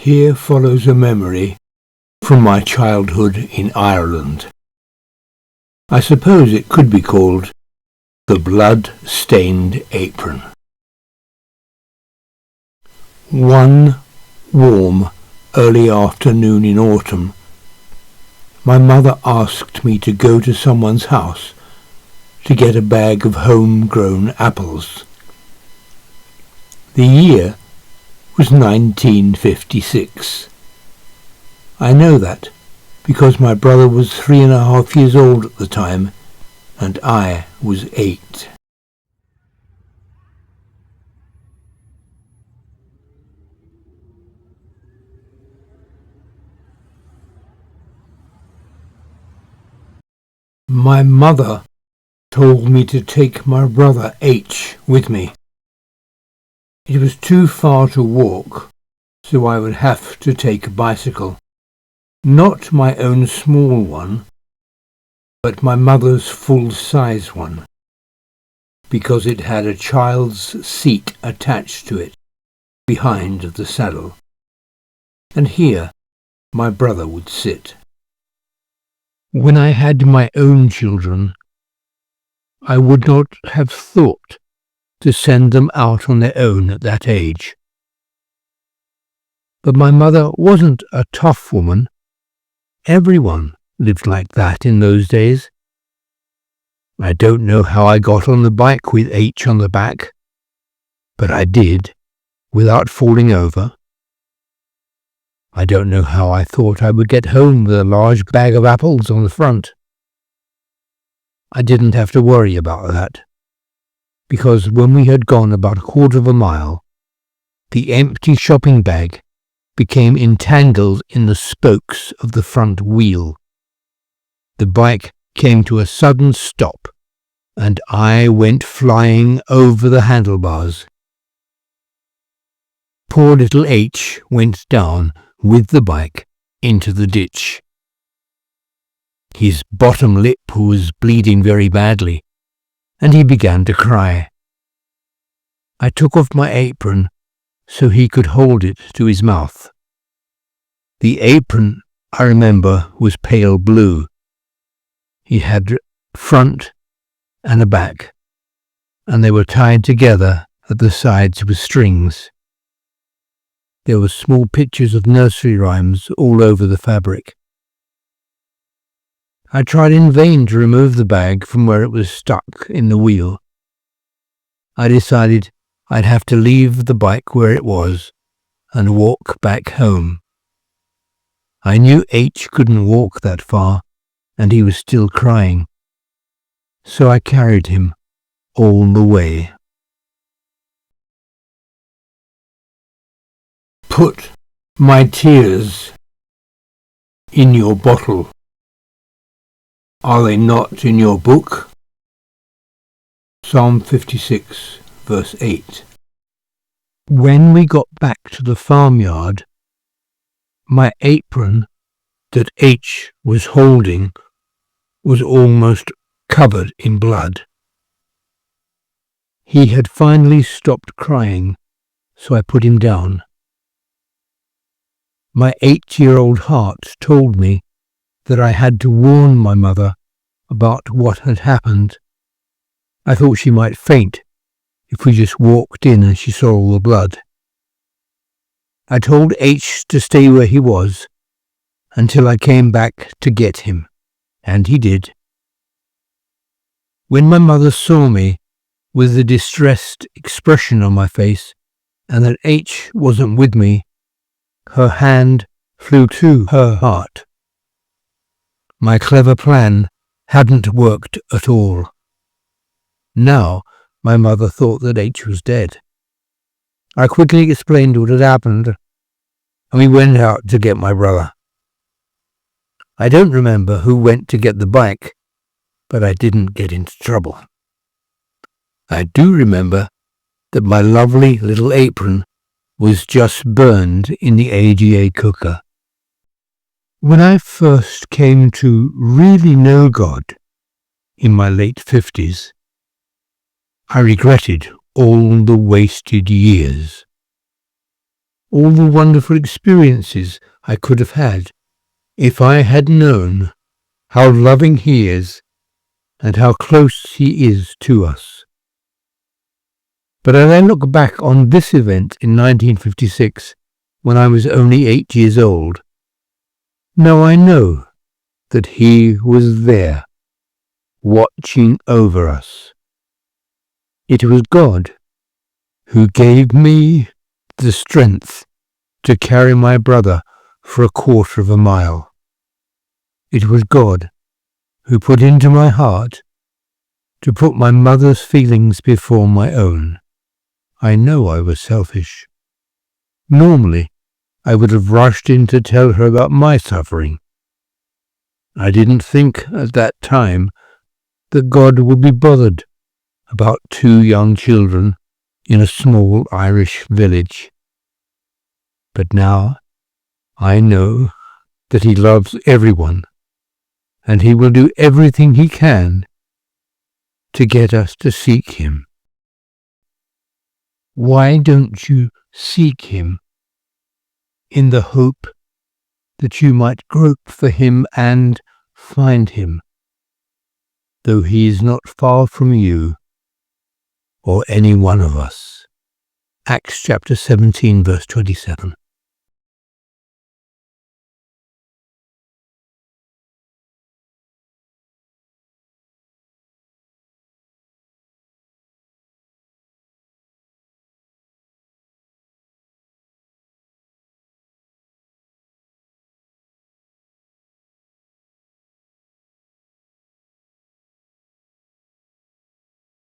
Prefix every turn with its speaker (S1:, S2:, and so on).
S1: Here follows a memory from my childhood in Ireland. I suppose it could be called the blood-stained apron. One warm, early afternoon in autumn, my mother asked me to go to someone's house to get a bag of homegrown apples. The year was 1956. I know that because my brother was 3.5 years old at the time and I was 8. My mother told me to take my brother H with me. It was too far to walk, so I would have to take a bicycle. Not my own small one, but my mother's full-size one, because it had a child's seat attached to it, behind the saddle. And here my brother would sit. When I had my own children, I would not have thought to send them out on their own at that age. But my mother wasn't a tough woman. Everyone lived like that in those days. I don't know how I got on the bike with H on the back, but I did, without falling over. I don't know how I thought I would get home with a large bag of apples on the front. I didn't have to worry about that, because when we had gone about 1/4 mile, the empty shopping bag became entangled in the spokes of the front wheel. The bike came to a sudden stop, and I went flying over the handlebars. Poor little H went down with the bike into the ditch. His bottom lip was bleeding very badly, and he began to cry. I took off my apron so he could hold it to his mouth. The apron, I remember, was pale blue. He had a front and a back, and they were tied together at the sides with strings. There were small pictures of nursery rhymes all over the fabric. I tried in vain to remove the bag from where it was stuck in the wheel. I decided I'd have to leave the bike where it was and walk back home. I knew H couldn't walk that far, and he was still crying, so I carried him all the way. Put my tears in your bottle. Are they not in your book? Psalm 56, verse 8. When we got back to the farmyard, my apron that H was holding was almost covered in blood. He had finally stopped crying, so I put him down. My 8-year-old heart told me that I had to warn my mother about what had happened. I thought she might faint if we just walked in and she saw all the blood. I told H to stay where he was until I came back to get him, and he did. When my mother saw me with a distressed expression on my face and that H wasn't with me, her hand flew to her heart. My clever plan hadn't worked at all. Now my mother thought that H was dead. I quickly explained what had happened, and we went out to get my brother. I don't remember who went to get the bike, but I didn't get into trouble. I do remember that my lovely little apron was just burned in the AGA cooker. When I first came to really know God in my late 50s, I regretted all the wasted years. all the wonderful experiences I could have had if I had known how loving He is and how close He is to us. But as I look back on this event in 1956, when I was only 8 years old, now I know that He was there, watching over us. It was God who gave me the strength to carry my brother for a quarter of a mile. It was God who put into my heart to put my mother's feelings before my own. I know I was selfish. Normally, I would have rushed in to tell her about my suffering. I didn't think at that time that God would be bothered about 2 young children in a small Irish village. But now I know that He loves everyone, and He will do everything He can to get us to seek Him. Why don't you seek Him in the hope that you might grope for Him and find Him, though He is not far from you or any one of us? Acts chapter 17, verse 27.